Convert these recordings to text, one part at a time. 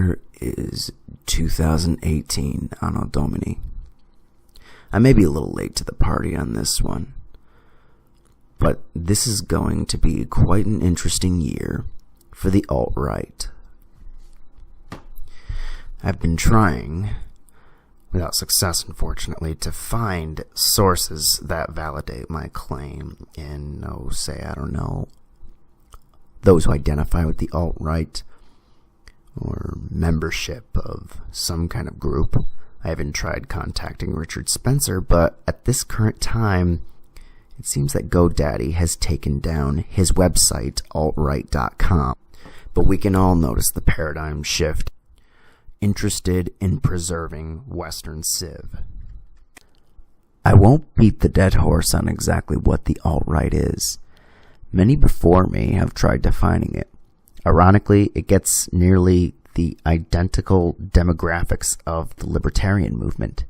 year is 2018 Anno Domini. I may be a little late to the party on this one, but this is going to be quite an interesting year for the alt-right. I've been trying, without success unfortunately, to find sources that validate my claim in, those who identify with the alt-right or membership of some kind of group. I even tried contacting Richard Spencer, but at this current time, it seems that GoDaddy has taken down his website, altright.com. But we can all notice the paradigm shift. Interested in preserving Western Civ. I won't beat the dead horse on exactly what the alt-right is. Many before me have tried defining it. Ironically, it gets nearly the identical demographics of the libertarian movement.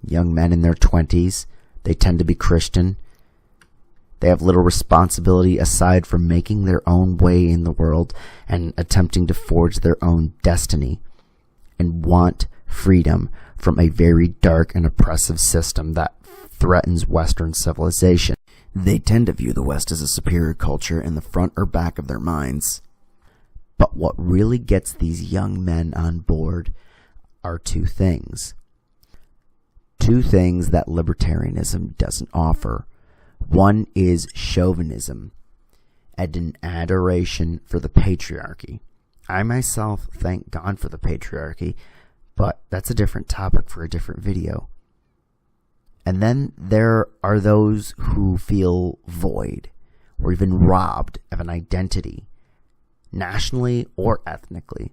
Young men in their 20s, they tend to be Christian. They have little responsibility aside from making their own way in the world and attempting to forge their own destiny, and want freedom from a very dark and oppressive system that threatens Western civilization. They tend to view the West as a superior culture in the front or back of their minds. But what really gets these young men on board are two things. Two things that libertarianism doesn't offer. One is chauvinism and an adoration for the patriarchy. I myself thank God for the patriarchy, but that's a different topic for a different video. And then there are those who feel void or even robbed of an identity, nationally or ethnically.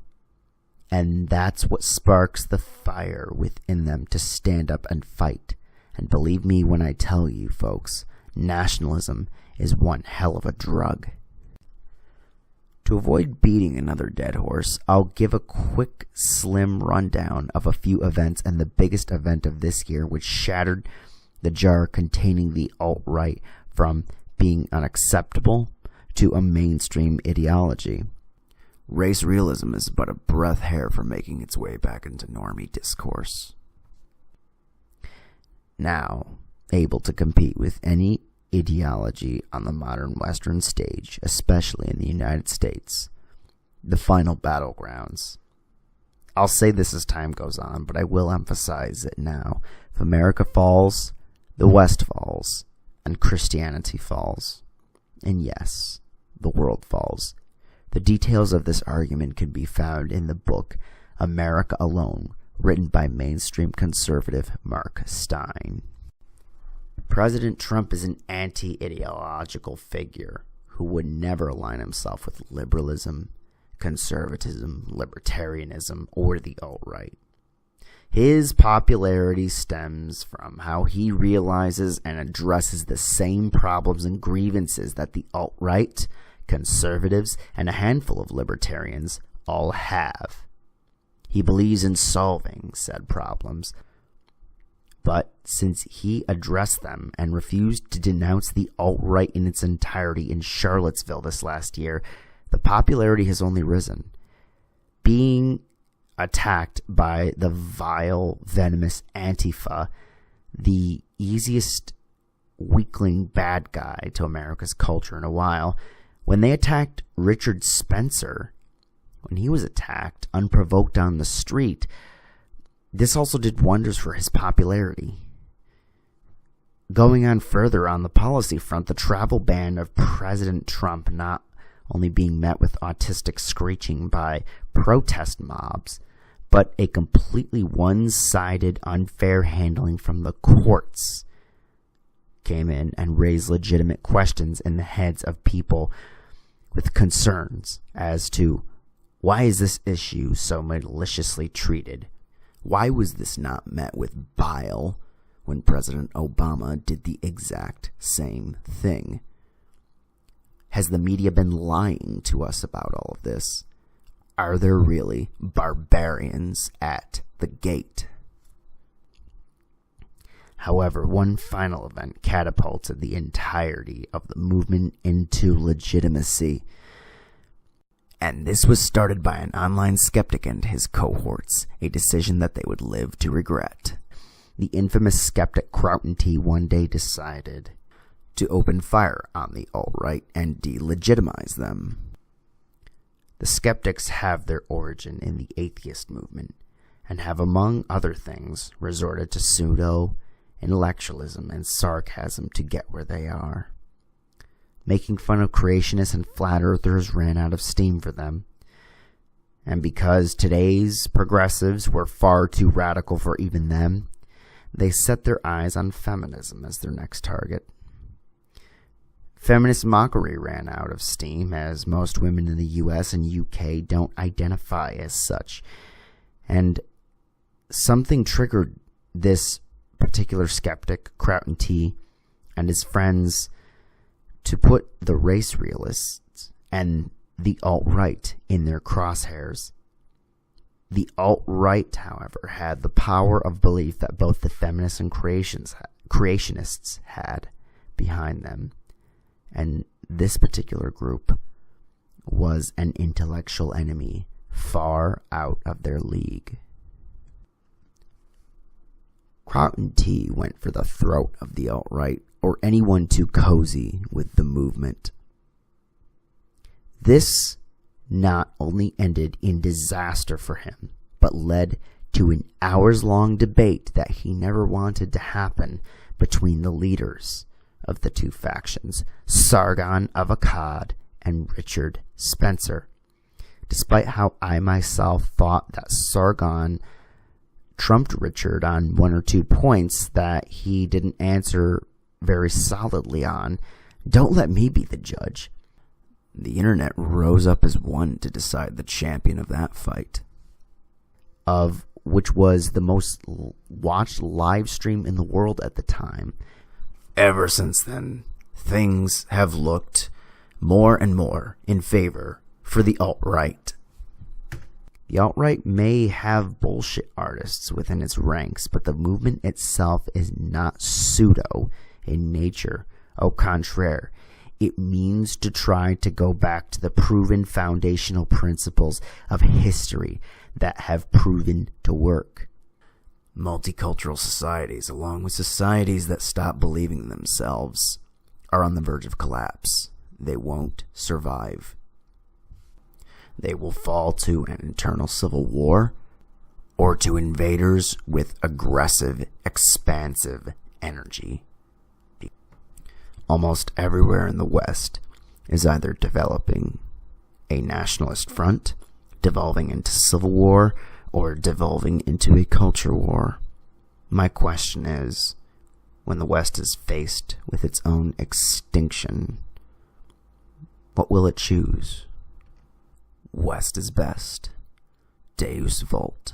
And that's what sparks the fire within them to stand up and fight. And believe me when I tell you, folks, nationalism is one hell of a drug. To avoid beating another dead horse, I'll give a quick, slim rundown of a few events and the biggest event of this year, which shattered the jar containing the alt-right from being unacceptable to a mainstream ideology. Race realism is but a breath hair from making its way back into normie discourse. Now, able to compete with any ideology on the modern Western stage, especially in the United States, the final battlegrounds. I'll say this as time goes on, but I will emphasize it now. If America falls, the West falls, and Christianity falls. And yes, the world falls. The details of this argument can be found in the book America Alone, written by mainstream conservative Mark Steyn. President Trump is an anti-ideological figure who would never align himself with liberalism, conservatism, libertarianism, or the alt-right. His popularity stems from how he realizes and addresses the same problems and grievances that the alt-right, conservatives, and a handful of libertarians all have. He believes in solving said problems, but since he addressed them and refused to denounce the alt-right in its entirety in Charlottesville this last year, the popularity has only risen. Being attacked by the vile, venomous Antifa, the easiest weakling bad guy to America's culture in a while, when they attacked Richard Spencer, when he was attacked unprovoked on the street, this also did wonders for his popularity. Going on further on the policy front, the travel ban of President Trump not only being met with autistic screeching by protest mobs, but a completely one-sided, unfair handling from the courts came in and raised legitimate questions in the heads of people with concerns as to why is this issue so maliciously treated? Why was this not met with bile when President Obama did the exact same thing? Has the media been lying to us about all of this? Are there really barbarians at the gate? However, one final event catapulted the entirety of the movement into legitimacy, And this was started by an online skeptic and his cohorts, a decision that they would live to regret. The infamous skeptic Croton T one day decided to open fire on the alt-right and delegitimize them. The skeptics have their origin in the atheist movement and have, among other things, resorted to pseudo-intellectualism and sarcasm to get where they are. Making fun of creationists and flat earthers ran out of steam for them. And because today's progressives were far too radical for even them, they set their eyes on feminism as their next target. Feminist mockery ran out of steam, as most women in the US and UK don't identify as such. And something triggered this particular skeptic, Croton T, and his friends to put the race realists and the alt-right in their crosshairs. The alt-right, however, had the power of belief that both the feminists and creationists had behind them. And this particular group was an intellectual enemy far out of their league. Croton T went for the throat of the alt-right or anyone too cozy with the movement. This not only ended in disaster for him, but led to an hours-long debate that he never wanted to happen between the leaders of the two factions, Sargon of Akkad and Richard Spencer. Despite how I myself thought that Sargon trumped Richard on one or two points that he didn't answer very solidly on, don't let me be the judge. The internet rose up as one to decide the champion of that fight, of which was the most watched live stream in the world at the time. Ever since then, things have looked more and more in favor for the alt-right. The alt-right may have bullshit artists within its ranks, but the movement itself is not pseudo in nature. Au contraire, it means to try to go back to the proven foundational principles of history that have proven to work. Multicultural societies, along with societies that stop believing in themselves, are on the verge of collapse. They won't survive. They will fall to an internal civil war or to invaders with aggressive, expansive energy. Almost everywhere in the West is either developing a nationalist front, devolving into civil war, or devolving into a culture war. My question is, when the West is faced with its own extinction, what will it choose? West is best. Deus Vult.